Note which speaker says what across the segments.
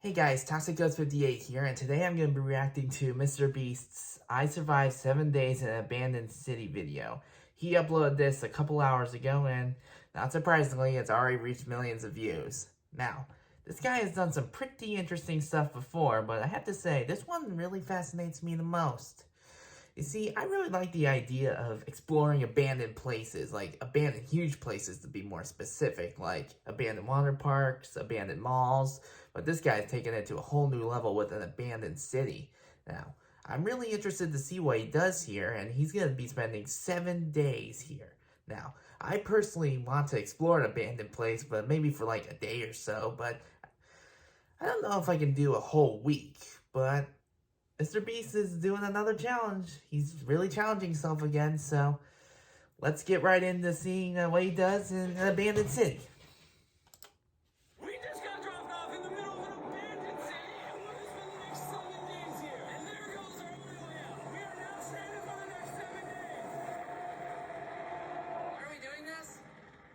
Speaker 1: Hey guys, ToxicGhost58 here, and today I'm going to be reacting to MrBeast's I Survived 7 Days in an Abandoned City video. He uploaded this a couple hours ago, and not surprisingly, it's already reached millions of views. Now, this guy has done some pretty interesting stuff before, but I have to say, this one really fascinates me the most. You see, I really like the idea of exploring abandoned places, like abandoned huge places to be more specific, like abandoned water parks, abandoned malls, but this guy's taken it to a whole new level with an abandoned city. Now, I'm really interested to see what he does here, and he's going to be spending 7 days here. Now, I personally want to explore an abandoned place, but maybe for like a day or so, but I don't know if I can do a whole week, but MrBeast is doing another challenge. He's really challenging himself again, so let's get right into seeing what he does in an abandoned city.
Speaker 2: We just got dropped off in the middle of an abandoned city, and we're going to spend the next 7 days here. And there goes our only way out. We are now stranded for the next 7 days. Why are we doing this?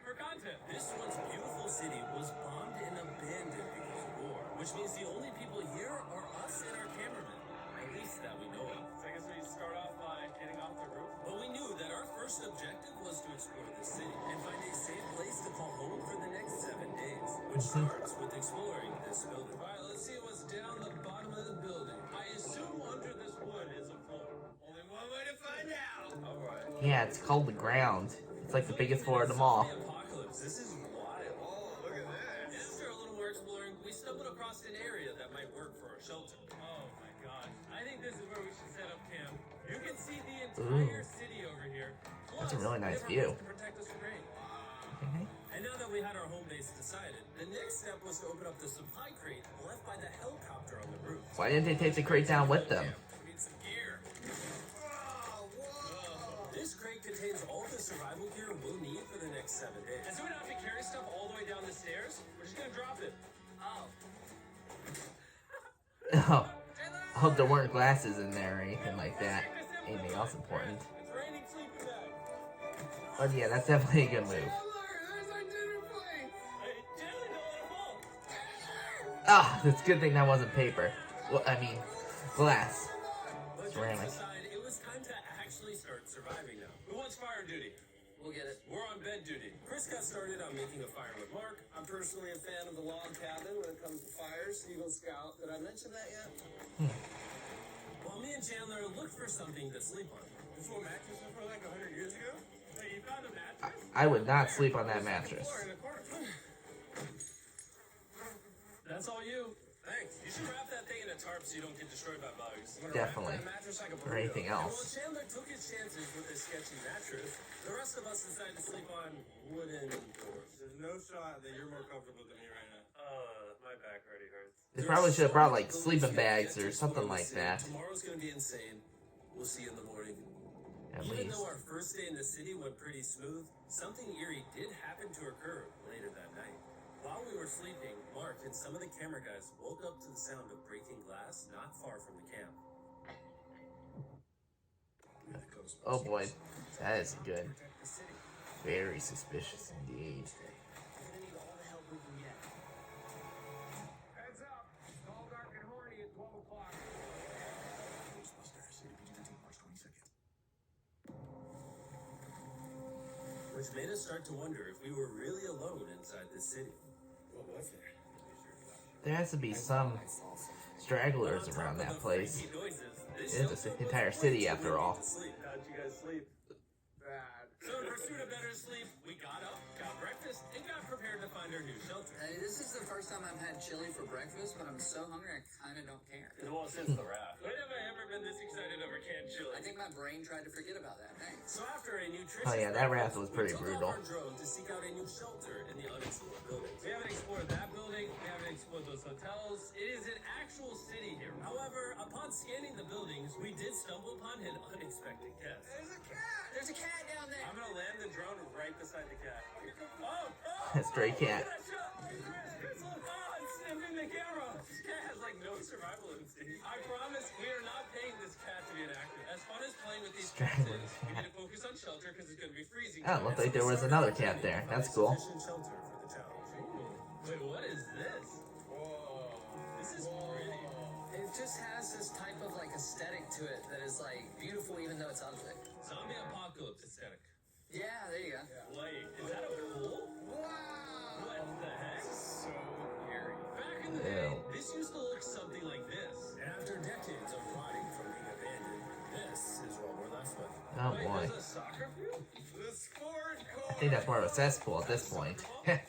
Speaker 2: For content. This once beautiful city was bombed and abandoned because of war, which means the only people here are us and our cameramen. At least that we know of. So I guess we start off by getting off the roof. But we knew that our first objective was to explore the city and find a safe place to call home for the next 7 days, which starts with exploring this building. All right, let's see what's down the bottom of the building. I assume under this wood is a floor. Only one way to find out. All right.
Speaker 1: Yeah, it's called the ground. It's like the biggest floor of them all.
Speaker 2: Apocalypse. This is wild. Oh, look at this. After a little more exploring, we stumbled across an area that might work for a shelter. Oh my gosh. I think this is where we should set up camp. You can see the entire city over here.
Speaker 1: That's a really nice view.
Speaker 2: To protect us from rain.
Speaker 1: Okay.
Speaker 2: And now that we had our home base decided, the next step was to open up the supply crate left by the helicopter on the roof.
Speaker 1: Why didn't they take the crate down with them?
Speaker 2: We need some gear. This crate contains all the survival gear we'll need for the next 7 days. And so we don't have to carry stuff all the way down the stairs. We're just gonna drop it. Oh.
Speaker 1: Oh, I hope there weren't glasses in there or anything like that. Anything else important?
Speaker 2: It's raining sleeping bag.
Speaker 1: But yeah, that's definitely a good move.
Speaker 2: There's our dinner plate. Hey, Jalen, don't let it fall.
Speaker 1: Ah, it's a good thing that wasn't paper. Well, I mean, glass.
Speaker 2: But
Speaker 1: Ceramic.
Speaker 2: aside, it was time to actually start surviving now. Who wants fire duty? We'll get it. We're on bed duty. Chris got started on making a fire with Mark. I'm personally a fan of the log cabin when it comes to fires. Eagle Scout. Did I mention that yet? While me and Chandler looked for something to sleep on. This is what mattresses were like 100 years ago? Hey, you found a mattress?
Speaker 1: I would not sleep on that mattress.
Speaker 2: That's all you. Thanks. You should wrap that thing in a tarp so you don't get destroyed by bugs.
Speaker 1: Definitely. Or anything else.
Speaker 2: While Chandler took his chances with his sketchy mattress, the rest of us decided to sleep on wooden doors.
Speaker 3: There's no shot that you're more comfortable than me right now.
Speaker 2: My back already hurts.
Speaker 1: They probably should have brought like sleeping bags or something like that.
Speaker 2: Tomorrow's gonna be insane. We'll see you in the morning.
Speaker 1: At
Speaker 2: Even
Speaker 1: least.
Speaker 2: though our first day in the city went pretty smooth, something eerie did happen to occur later that night. While we were sleeping, Mark and some of the camera guys woke up to the sound of breaking glass not far from the camp.
Speaker 1: Oh boy, that is good. Very suspicious indeed.
Speaker 2: Heads up! It's all dark and horny at 12 o'clock. Which made us start to wonder if we were really alone inside this city. What was there?
Speaker 1: There has to be some stragglers around that place. It's an entire city after all.
Speaker 3: How'd you guys sleep?
Speaker 2: Bad. So in pursuit of better sleep, we got up, got breakfast, and got prepared to find our new shelter.
Speaker 4: Hey, this is the first time I've had chili for breakfast, but I'm so hungry I kind of don't care.
Speaker 2: Well, since the raft. When have I ever been this excited over canned chili?
Speaker 4: I think my brain tried to forget about that. Thanks.
Speaker 2: So after a nutritious
Speaker 1: Oh yeah, that raft was pretty
Speaker 2: we took
Speaker 1: brutal.
Speaker 2: off our drone to seek out a new shelter in the unexplored buildings. We haven't explored that building. We haven't explored those hotels. It is an actual city here. However, upon scanning the buildings, we did stumble upon an unexpected guest.
Speaker 4: There's a cat! There's a cat down there!
Speaker 2: I'm gonna land the drone right beside the cat. Oh!
Speaker 1: Stray cat.
Speaker 2: Chris, look! Oh, it's sniffing the camera. This cat has like no survival instinct. I promise we are not paying this cat to be an actor. As fun as playing with these cats
Speaker 1: Strangling
Speaker 2: is,
Speaker 1: the
Speaker 2: we
Speaker 1: cat.
Speaker 2: need to focus on shelter because it's gonna be freezing.
Speaker 1: Oh, it looked like there was another cat there. That's cool.
Speaker 2: Sufficient shelter for the challenge. Wait, what is this?
Speaker 3: Whoa.
Speaker 2: This is
Speaker 4: aesthetic to it that is like beautiful even though it's ugly.
Speaker 2: Zombie apocalypse aesthetic.
Speaker 4: Yeah, there you go.
Speaker 2: Wait, is that a pool?
Speaker 4: Wow!
Speaker 2: What the heck?
Speaker 4: So eerie.
Speaker 2: Back in the day,
Speaker 1: Ew.
Speaker 2: this used to look something like this. And after decades of rotting from being abandoned, this is what we're left with.
Speaker 1: Oh
Speaker 2: Wait,
Speaker 1: boy.
Speaker 2: there's a soccer field?
Speaker 3: The sport
Speaker 1: I think that's more of a cesspool at this point.
Speaker 2: I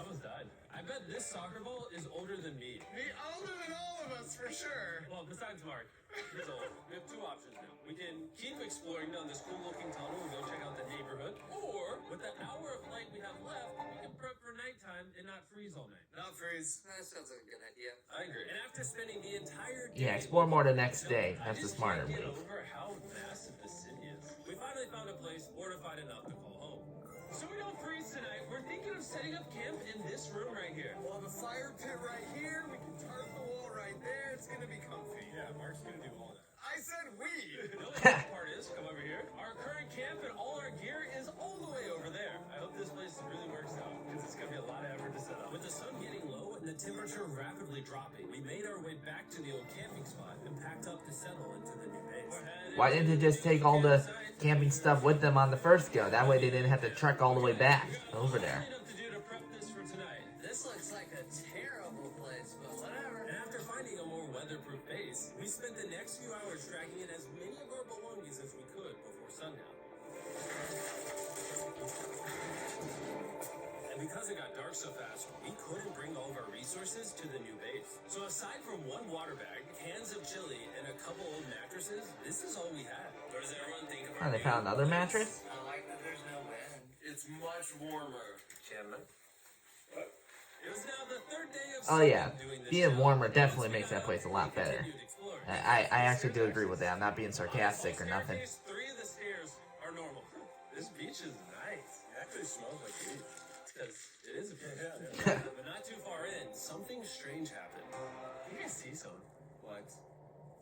Speaker 2: almost died. I bet this soccer ball is older than me.
Speaker 3: The older than all of us, for sure.
Speaker 2: Well, besides Mark, he's old. We have two options now. We can keep exploring down this cool-looking tunnel and go check out the neighborhood, or with the hour of light we have left, we can prep for nighttime and not freeze all night.
Speaker 3: Not freeze.
Speaker 4: That sounds like a good idea.
Speaker 2: I agree. And after spending the entire day,
Speaker 1: Yeah, explore more the next day.
Speaker 2: I
Speaker 1: That's the
Speaker 2: just
Speaker 1: smarter
Speaker 2: can't get
Speaker 1: move.
Speaker 2: over how massive this city is. We finally found a place fortified enough to call home. So we don't freeze tonight. We're thinking of setting up camp in this room right here.
Speaker 3: We'll have a fire pit right here. We can tarp the wall right there. It's gonna be comfy. Yeah, Mark's gonna do all that. I said we.
Speaker 2: The only best part is, come over here. Our current camp and all our gear is all the way over there. I hope this place really works out, because it's gonna be a lot of effort to set up. With the sun getting low and the temperature rapidly dropping, we made our way back to the old camping spot and packed up to settle into the new base.
Speaker 1: Why didn't they just take all the camping stuff with them on the first go? That way they didn't have to trek all the way back over there.
Speaker 2: Enough to do to prep this for tonight.
Speaker 4: This looks like a terrible place, but whatever.
Speaker 2: And after finding a more weatherproof base, we spent the next few hours dragging in as many of our belongings as we could before sundown. And because it got dark so fast, we couldn't bring all of our resources to the new base. So aside from one water bag, cans of chili, and a couple old mattresses, this is all we had. What does everyone think of
Speaker 1: Oh, they found another mattress?
Speaker 4: I like that there's no wind.
Speaker 3: It's much warmer, Chairman.
Speaker 2: It was now the third day of
Speaker 1: Oh yeah,
Speaker 2: doing this
Speaker 1: being
Speaker 2: show.
Speaker 1: warmer definitely
Speaker 2: Once we
Speaker 1: makes
Speaker 2: got
Speaker 1: that place a
Speaker 2: out,
Speaker 1: lot
Speaker 2: we
Speaker 1: better.
Speaker 2: continued exploring.
Speaker 1: I actually do agree with that. I'm not being sarcastic or nothing.
Speaker 2: Staircase, 3 of the stairs are normal. This beach is nice.
Speaker 3: It actually smells like weed.
Speaker 2: Because it is a beach. But not too far in, something strange happened. You guys see something?
Speaker 3: What?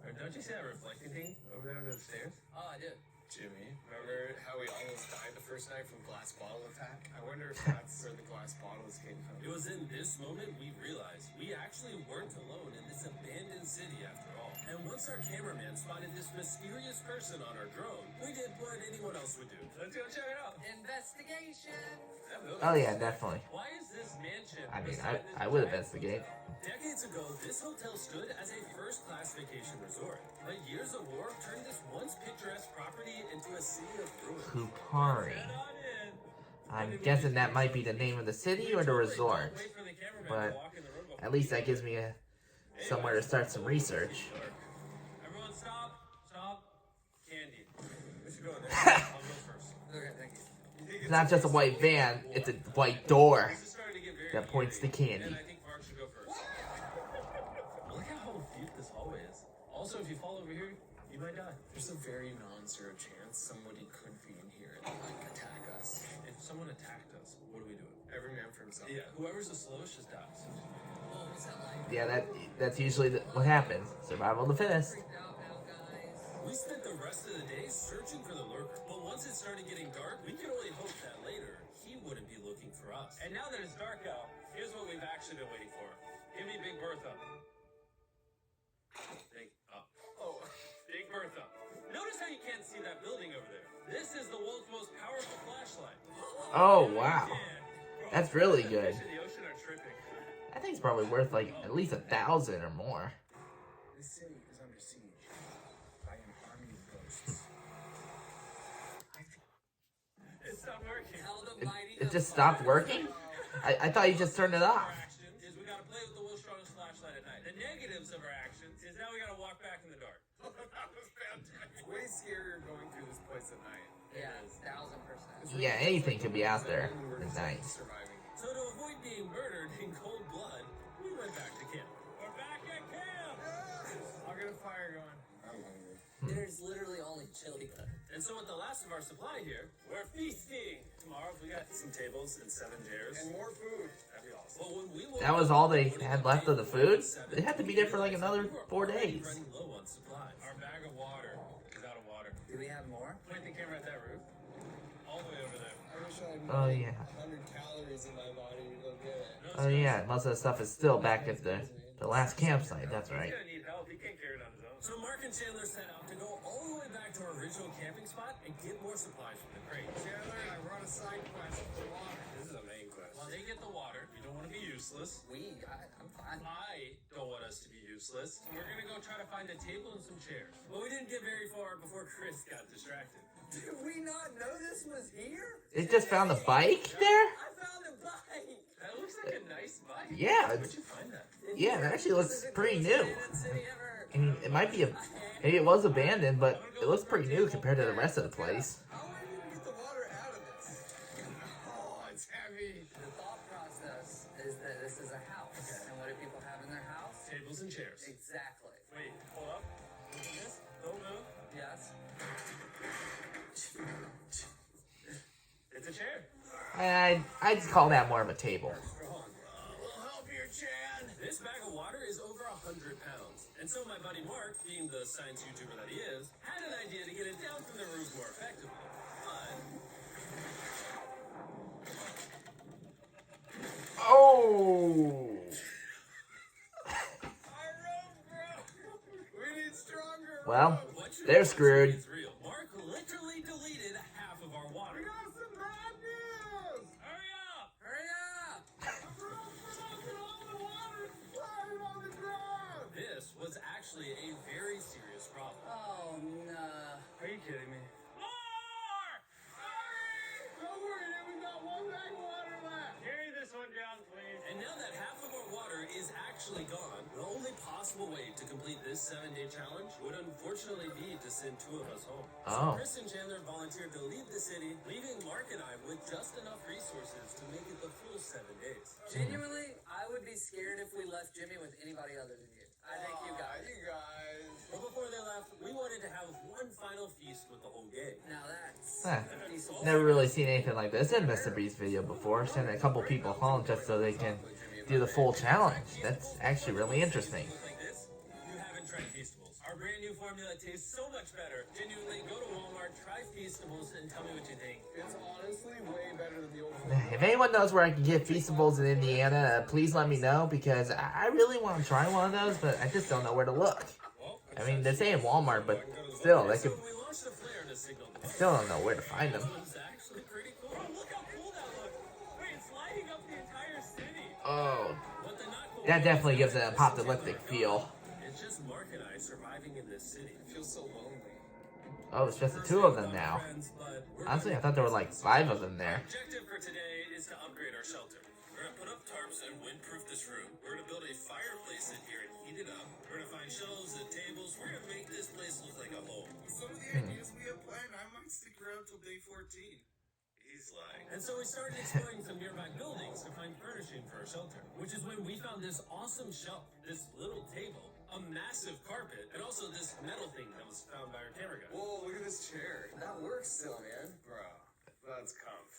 Speaker 2: Or don't you see that reflecting thing over there under the stairs?
Speaker 4: Oh, I did.
Speaker 3: Jimmy, remember how we almost died the first night from glass bottle attack? I wonder if that's where the glass bottles came from.
Speaker 2: It was in this moment we realized we actually weren't alone in this abandoned city after all. And once our cameraman spotted this mysterious person on our drone, we did what anyone else would do. Let's go check it out.
Speaker 4: Investigation.
Speaker 2: That building-
Speaker 1: Oh yeah, definitely.
Speaker 2: Why is this mansion?
Speaker 1: I mean,
Speaker 2: beside this
Speaker 1: I would
Speaker 2: giant
Speaker 1: investigate.
Speaker 2: Decades ago, this hotel stood as a first-class vacation resort. But years of war turned this once picturesque property into a city of ruins.
Speaker 1: Kupari.
Speaker 2: Head on in.
Speaker 1: I'm guessing that might be the name of the city or the resort.
Speaker 2: Wait for the cameraman to
Speaker 1: But
Speaker 2: walk in the room before
Speaker 1: at least that gives me somewhere to start some research.
Speaker 2: Everyone stop. Stop. Candy. We should go in there. I'll go first.
Speaker 4: Okay, thank you.
Speaker 1: It's not just a white van, it's a white door
Speaker 2: This is starting to get very
Speaker 1: that points to
Speaker 2: eerie,
Speaker 1: candy.
Speaker 2: and I think Mark should go first. Look at how deep this hallway is. Also, if you fall over here, you might die.
Speaker 3: There's a very non-zero chance somebody could be in here and like attack us.
Speaker 2: If someone attacked us, what are we doing?
Speaker 3: Every man for himself.
Speaker 2: Yeah, whoever's the slowest just dies.
Speaker 4: What was that like?
Speaker 1: Yeah, that's usually what happens. Survival of the fittest.
Speaker 4: Freaked out now, guys.
Speaker 2: We spent the rest of the day searching for the lurker, but once it started getting dark, we could only hope that later he wouldn't be looking for us. And now that it's dark out, here's what we've actually been waiting for. Give me Big Bertha. Big Bertha. Notice how you can't see that building over there. This is the world's most powerful flashlight.
Speaker 1: Oh wow,
Speaker 2: Yeah.
Speaker 1: that's really
Speaker 2: The
Speaker 1: good.
Speaker 2: fish in the ocean are tripping.
Speaker 1: That thing's probably worth like at least 1,000 or more.
Speaker 3: This city is under siege by an army of ghosts.
Speaker 2: It's not working.
Speaker 4: Held a
Speaker 1: It,
Speaker 4: mighty
Speaker 1: it just stopped working? I thought you just turned it
Speaker 2: Our
Speaker 1: off.
Speaker 2: action is we gotta play with the world's strongest flashlight at night. The negatives of our actions is now we gotta walk back in the dark.
Speaker 3: That was fantastic. Way scarier going through this place at night.
Speaker 4: Yeah, 1000%.
Speaker 1: Yeah, anything could be out there at night.
Speaker 3: Surviving.
Speaker 2: So to avoid being murdered in cold blood, we went back to camp. We're back at camp!
Speaker 3: I'll get a fire going. I'm hungry.
Speaker 4: There's literally only chili though.
Speaker 2: And so with the last of our supply here, we're feasting. Tomorrow we got some tables and 7 chairs.
Speaker 3: And more food.
Speaker 2: That'd be awesome. Well, when we woke
Speaker 1: That was
Speaker 2: up,
Speaker 1: all they
Speaker 2: we
Speaker 1: had
Speaker 2: were
Speaker 1: left of the food?
Speaker 2: seven.
Speaker 1: They had to be there for like another
Speaker 2: We were
Speaker 1: 4
Speaker 2: already
Speaker 1: days.
Speaker 2: running low on supplies. Our bag of water is out of water.
Speaker 4: Do we have more?
Speaker 2: Point the camera at that roof. All the way over there.
Speaker 3: I wish I had
Speaker 1: Oh
Speaker 3: more
Speaker 1: yeah.
Speaker 3: 100 calories in my body to go get it.
Speaker 1: Oh yeah, most of the stuff is still back at the last campsite, that's right.
Speaker 2: He's gonna need help. He can't carry it on his own. So Mark and Chandler set out to go all the way back to our original camping spot and get more supplies from the crate.
Speaker 3: Chandler, I brought a side quest for water.
Speaker 2: This is a main quest. While they get the water, we don't want to be useless.
Speaker 4: I'm fine.
Speaker 2: I don't want us to be useless. We're gonna go try to find a table and some chairs. But we didn't get very far before Chris got distracted.
Speaker 4: Did we not know this was here?
Speaker 1: They just found a bike there?
Speaker 4: I found a bike.
Speaker 2: That looks like a nice bike.
Speaker 1: Yeah,
Speaker 2: Where'd
Speaker 1: it's,
Speaker 2: you find that?
Speaker 1: yeah, it actually looks pretty new.
Speaker 4: Abandoned city ever.
Speaker 1: I mean, it might be maybe it was abandoned, but it looks pretty new compared to the rest of the place.
Speaker 3: How are we gonna get the water out of this? Oh, it's heavy.
Speaker 4: The thought process is that this is a house. And what do people have in their house?
Speaker 2: Tables and chairs.
Speaker 4: Exactly.
Speaker 2: Wait, hold up. Look at this. Don't move.
Speaker 4: Yes.
Speaker 2: It's a chair.
Speaker 1: I'd call that more of a table.
Speaker 2: Strong.
Speaker 3: We'll help you, Chad.
Speaker 2: This bag of water is over 100 pounds. And so my buddy Mark, being the science YouTuber that he is, had an idea to get it down from the roof more effectively. But
Speaker 1: Oh!
Speaker 3: Our rope broke. We need stronger
Speaker 1: Well,
Speaker 3: rope.
Speaker 2: what you
Speaker 1: they're
Speaker 2: don't
Speaker 1: screwed.
Speaker 2: see is real. Mark literally deleted half of our water.
Speaker 3: We got some bad news.
Speaker 2: Hurry up!
Speaker 4: Hurry up!
Speaker 3: The rope broke and all the water is splattered on the ground.
Speaker 2: This was actually a very serious problem.
Speaker 4: Oh, no.
Speaker 2: Are you kidding me? More!
Speaker 3: Don't worry, we've got one bag of water left.
Speaker 2: Carry this one down, please. And now that half of our water is actually gone, the only possible way to complete this 7-day challenge would unfortunately be to send 2 of us home.
Speaker 1: Oh.
Speaker 2: So Chris and Chandler volunteered to leave the city, leaving Mark and I with just enough resources to make it the full 7 days.
Speaker 4: Genuinely, I would be scared if we left Jimmy with anybody other than you. I think you guys.
Speaker 3: You guys.
Speaker 2: But before they left, we wanted to have one final feast with the whole gang.
Speaker 4: Now that's
Speaker 1: Huh.
Speaker 4: decent.
Speaker 1: Never really seen anything like this in MrBeast video before. Sending a couple people home just so they can do the full challenge. That's actually really interesting.
Speaker 2: Like this, you haven't tried Feastables. Our brand new formula tastes so much better. Genuinely, go to Walmart, try Feastables, and tell me what you think.
Speaker 3: It's honestly way better than the old
Speaker 1: If anyone knows where I can get Feastables in Indiana, please let me know because I really want to try one of those, but I just don't know where to look.
Speaker 2: Well,
Speaker 1: I mean, they say in Walmart, but still, they
Speaker 2: so
Speaker 1: could.
Speaker 2: we launched a flare to signal
Speaker 1: I still don't know where to find them.
Speaker 2: It was actually pretty cool. Bro, look how cool that looks. Wait, it's lighting up the entire city.
Speaker 1: Oh,
Speaker 2: What the not cool
Speaker 1: that
Speaker 2: is
Speaker 1: definitely
Speaker 2: now
Speaker 1: gives it
Speaker 2: that
Speaker 1: a
Speaker 2: this
Speaker 1: apocalyptic
Speaker 2: is
Speaker 1: feel.
Speaker 2: It's just Mark and I surviving in this city.
Speaker 3: I feel so lonely.
Speaker 1: Oh, it's just the 2 of them now. Honestly, I thought there were like 5 of them there.
Speaker 2: Objective for today is to upgrade our shelter. We're gonna put up tarps and windproof this room. We're gonna build a fireplace in here and heat it up. We're gonna find shelves and tables. We're gonna make this place look like a home.
Speaker 3: Some of the ideas we have planned, I might stick around till day 14. He's lying.
Speaker 2: And so we started exploring some nearby buildings to find furnishing for our shelter, which is when we found this awesome shelf, this little table, a massive carpet, and also this metal thing that was found by our camera guy.
Speaker 3: Whoa, look at this chair.
Speaker 4: That works still, man.
Speaker 3: Bro, that's comf.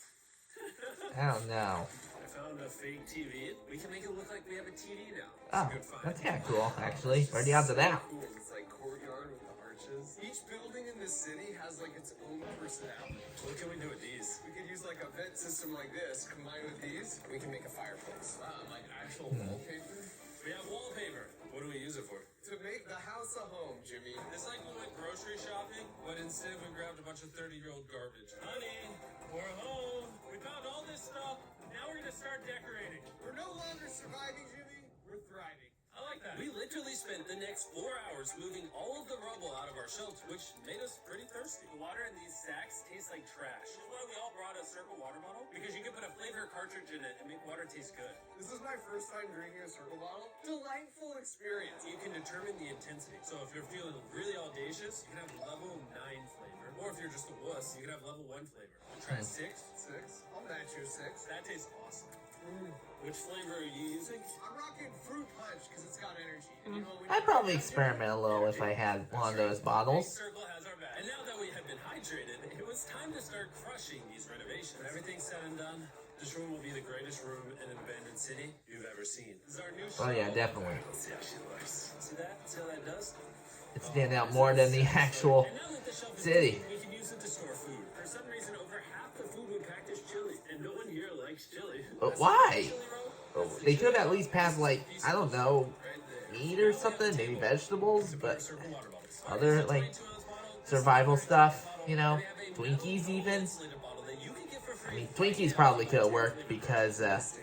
Speaker 1: I don't know.
Speaker 2: I found a fake TV. We can make it look like we have a TV now.
Speaker 1: Oh, that's kind of cool, actually. Where'd you have to that?
Speaker 3: Cool. It's like courtyard with the arches. Each building in this city has like its own personality.
Speaker 2: What can we do with these?
Speaker 3: We could use like a vent system like this, combined with these, we can make a fireplace. Like actual wallpaper.
Speaker 2: We have wallpaper. What do we use it for?
Speaker 3: To make the house a home, Jimmy.
Speaker 2: It's like we went grocery shopping, but instead we grabbed a bunch of 30-year-old garbage. Honey, we're home. We found all this stuff. Now we're gonna start decorating.
Speaker 3: We're no longer surviving, Jimmy. We're thriving.
Speaker 2: I like that. We literally spent the next 4 hours moving all of the rubble out of our shelter, which made us pretty thirsty. The water in these sacks tastes like trash. This is why we all brought a circle water bottle, because you can put a flavor cartridge in it and make water taste good.
Speaker 3: This is my first time drinking a circle bottle. Delightful experience.
Speaker 2: You can determine the intensity. So if you're feeling really audacious, you can have level 9 flavor. Or if you're just a wuss, you can have level 1 flavor. Try 6.
Speaker 3: 6. I'll match your 6.
Speaker 2: That tastes awesome. Which flavor are you using?
Speaker 3: I'm rocking fruit punch because it's got energy. And you know, when
Speaker 1: I'd
Speaker 3: you-
Speaker 1: probably experiment a little if I had one of those bottles.
Speaker 2: Circle has our back. And now that we have been hydrated, it was time to start crushing these renovations. When everything's said and done, this room will be the greatest room in an abandoned city you've ever seen. This is our new
Speaker 1: Oh yeah,
Speaker 2: shelf.
Speaker 1: definitely.
Speaker 2: Let's see how she looks. See that? See how that does?
Speaker 1: It stand out more than the actual
Speaker 2: And now that the shelf is
Speaker 1: city.
Speaker 2: clean, we can use it to store food. For some reason, over half the food we packed is chili, and no one here likes chili.
Speaker 1: But
Speaker 2: That's
Speaker 1: why?
Speaker 2: chili roll?
Speaker 1: They could have at least passed, like, I don't know, meat or something, maybe vegetables, but
Speaker 2: Circle water bottles.
Speaker 1: other like
Speaker 2: 22-ounce bottle.
Speaker 1: survival stuff, you know, Twinkies even.
Speaker 2: Bottle that you can get for
Speaker 1: I
Speaker 2: free.
Speaker 1: mean, Twinkies probably could have worked because that's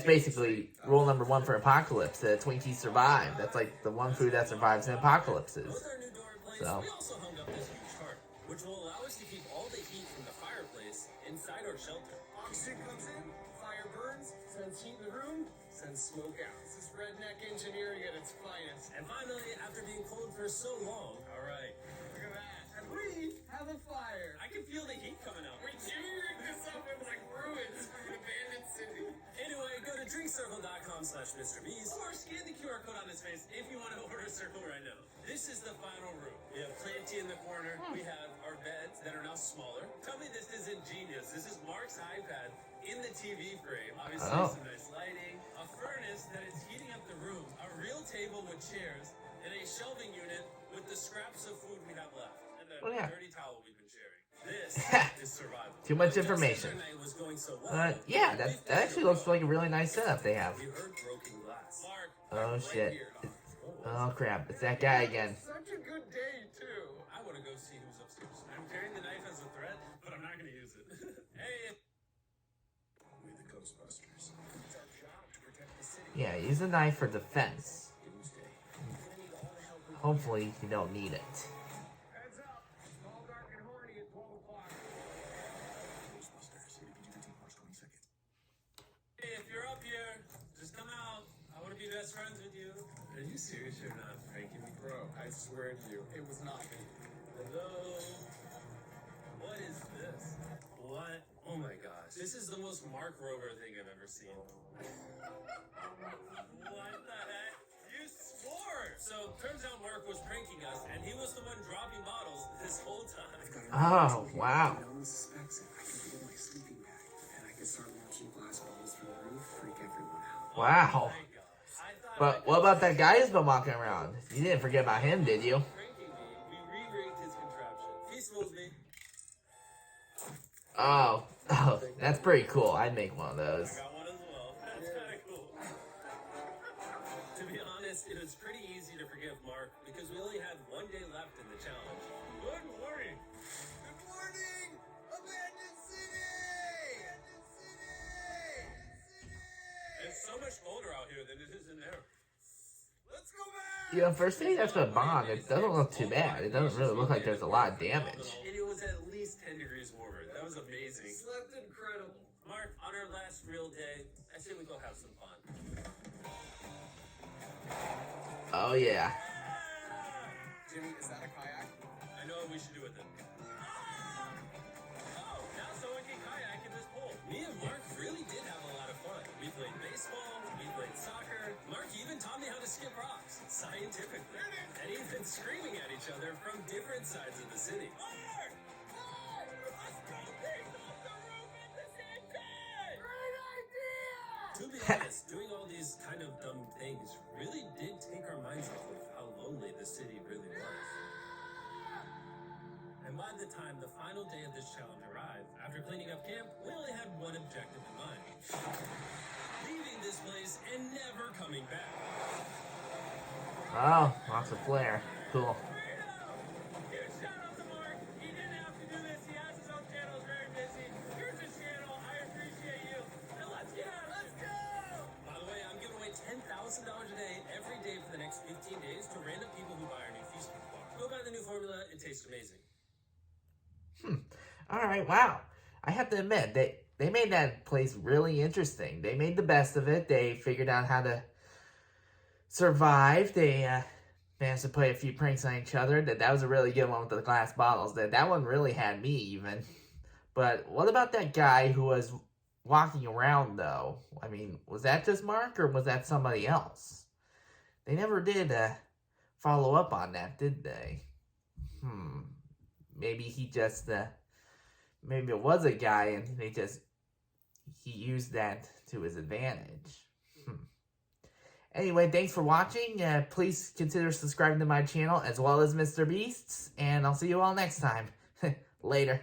Speaker 1: basically rule number one for apocalypse. Twinkies survive. That's like the one food that survives in apocalypses.
Speaker 2: With our new door in place,
Speaker 1: So.
Speaker 2: we also hung up this huge tarp, which will allow us to keep all the heat from the fireplace inside our shelter.
Speaker 3: Oxygen comes in, fire burns, sends heat in the room, sends smoke out. This is redneck engineering at its finest.
Speaker 2: And finally, after being cold for so long, all right,
Speaker 3: Look at that. And we have a fire.
Speaker 2: I can feel the heat coming out.
Speaker 3: We jimmy-rigged this up in like ruins from an abandoned city.
Speaker 2: Anyway, go to drinkcircle.com/MrBeast or scan the QR code on his face if you want to order a circle right now. This is the final room. We have Planty in the corner. We have our beds that are now smaller. Tell me this isn't genius. This is Mark's iPad in the TV frame. Obviously, some nice lighting, a furnace that is heating up the room, a real table with chairs, and a shelving unit with the scraps of food we have left, and a dirty towel we've been sharing. This is survival.
Speaker 1: Too much information. Yeah, that actually looks like a really nice setup they have.
Speaker 2: We heard broken glass. Mark,
Speaker 1: Oh shit. Oh crap, it's that guy again.
Speaker 3: Such a good day, too.
Speaker 2: I want to go see who's upstairs. I'm carrying the knife as a threat, but I'm not going to use it. Hey,
Speaker 3: We're the Ghostbusters. It's our job to protect the city.
Speaker 1: Yeah, use a knife for defense.
Speaker 3: Doomsday. We're gonna need all the help we can.
Speaker 1: Hopefully you don't need it.
Speaker 3: Heads up. It's all dark and horny at 12 o'clock. Ghostbusters. PG-13, March 22nd.
Speaker 2: hey, if you're up here, just come out. I want to be best friends with you. Are you serious? You're not pranking me?
Speaker 3: Bro, I swear to you, it was not me.
Speaker 2: Hello? What is this? What? Oh my gosh. This is the most Mark Rover thing I've ever seen. What the heck? You swore! So, turns out Mark was pranking us, and he was the one dropping bottles this whole time.
Speaker 1: Oh, wow.
Speaker 3: No one suspects it. I can get my sleeping bag, and I can start launching glass bottles from the roof, freak everyone out.
Speaker 1: Wow.
Speaker 2: Oh my gosh. I thought
Speaker 1: But what about that guy who's been walking around? You didn't forget about him, did you?
Speaker 2: pranking me. We re-rigged his contraption. He smells me.
Speaker 1: Oh, that's pretty cool. I'd make one of those.
Speaker 2: I got one as well. That's kind of cool. To be honest, it was pretty easy to forgive Mark because we only had one day left in the challenge. Good morning.
Speaker 3: Good morning! Abandoned city! Abandoned city!
Speaker 2: It's so much colder out here than it is in there.
Speaker 3: Let's go back!
Speaker 1: You know, for a city that's been bombed, it doesn't look too bad. It doesn't really look like there's a lot of damage.
Speaker 2: And it was at least 10 degrees warmer. That was amazing.
Speaker 3: Slept incredible.
Speaker 2: Mark, on our last real day, I say we go have some fun.
Speaker 1: Oh, yeah.
Speaker 3: Jimmy, is that a kayak?
Speaker 2: I know what we should do with it. Oh, now someone can kayak in this pool. Me and Mark really did have a lot of fun. We played baseball, we played soccer. Mark even taught me how to skip rocks, scientifically. And even screaming at each other from different sides of the city. Mark! Let's go things off the roof at the same time!
Speaker 3: Great idea!
Speaker 2: To be honest, doing all these kind of dumb things really did take our minds off of how lonely the city really was. And by the time the final day of this challenge arrived, after cleaning up camp, we only had one objective in mind. Leaving this place and never coming back.
Speaker 1: Oh, lots of flair. Cool.
Speaker 2: Huge shout out to Mark. He didn't have to do this. He has his own channel. He's very busy. Here's his channel. I appreciate you. And let's get out. Let's go. By the way, I'm giving away $10,000 a day every day for the next 15 days to random people who buy our new feast bar. Go buy the new formula. It tastes amazing.
Speaker 1: Alright, wow. I have to admit, they made that place really interesting. They made the best of it. They figured out how to survive. They managed to play a few pranks on each other. That was a really good one with the glass bottles. That one really had me even. But what about that guy who was walking around, though? I mean, was that just Mark, or was that somebody else? They never did follow up on that, did they? Maybe he just, maybe it was a guy and he used that to his advantage. Anyway, thanks for watching. Please consider subscribing to my channel as well as MrBeast's, and I'll see you all next time. Later.